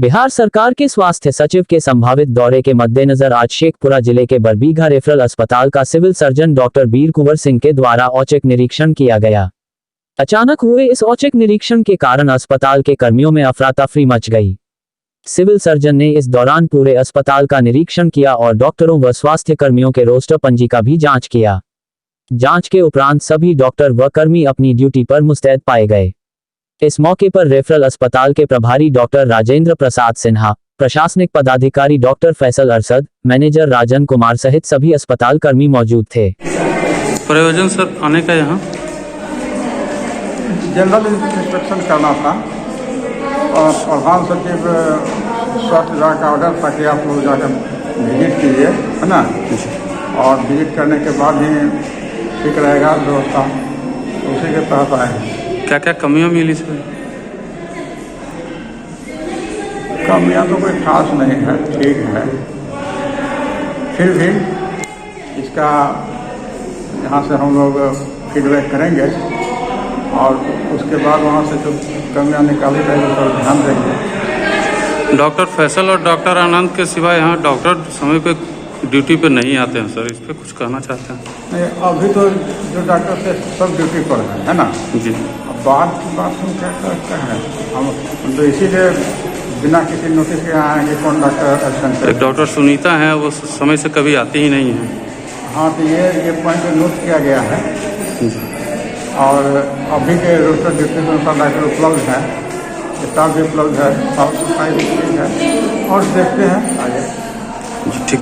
बिहार सरकार के स्वास्थ्य सचिव के संभावित दौरे के मद्देनजर आज शेखपुरा जिले के बरबीघा रेफरल अस्पताल का सिविल सर्जन डॉक्टर बीर कुंवर सिंह के द्वारा औचक निरीक्षण किया गया। अचानक हुए इस औचक निरीक्षण के कारण अस्पताल के कर्मियों में अफरा-तफरी मच गई। सिविल सर्जन ने इस दौरान पूरे अस्पताल का निरीक्षण किया और डॉक्टरों व स्वास्थ्य कर्मियों के रोस्टर पंजी का भी जांच किया। जांच के उपरांत सभी डॉक्टर व कर्मी अपनी ड्यूटी पर मुस्तैद पाए गए। इस मौके पर रेफरल अस्पताल के प्रभारी डॉक्टर राजेंद्र प्रसाद सिन्हा, प्रशासनिक पदाधिकारी डॉक्टर फैसल अरशद, मैनेजर राजन कुमार सहित सभी अस्पताल कर्मी मौजूद थे। प्रयोजन सर आने का यहाँ जनरल इंस्पेक्शन करना था और प्रधान सचिव स्वास्थ्य विभाग का ऑर्डर था कि आप लोग जाकर विजिट कीजिए, है ना, और विजिट करने के बाद ही ठीक रहेगा व्यवस्था, उसी के तहत आए हैं। क्या क्या कमियाँ मिली सर? कमियाँ तो कोई खास नहीं है, ठीक है। फिर भी इसका यहाँ से हम लोग फीडबैक करेंगे और उसके बाद वहाँ से जो कमियाँ निकाली जाएगी तो ध्यान देंगे। डॉक्टर फैसल और डॉक्टर आनंद के सिवा यहाँ डॉक्टर समय पे ड्यूटी पे नहीं आते हैं सर, इस पर कुछ कहना चाहते हैं? नहीं, अभी तो जो डॉक्टर थे सब ड्यूटी पर है ना जी। अब बात हम क्या करते हैं, हम तो इसीलिए बिना किसी नोटिस के आए कि कौन डॉक्टर एब्सेंट है। एक डॉक्टर सुनीता हैं, वो समय से कभी आती ही नहीं है। हाँ, तो ये पॉइंट नोट किया गया है और अभी के रोस्टर ड्यूटी के अनुसार डॉक्टर उपलब्ध है, स्टाफ भी उपलब्ध है, साफ सफाई भी ठीक है और देखते हैं आगे। ठीक।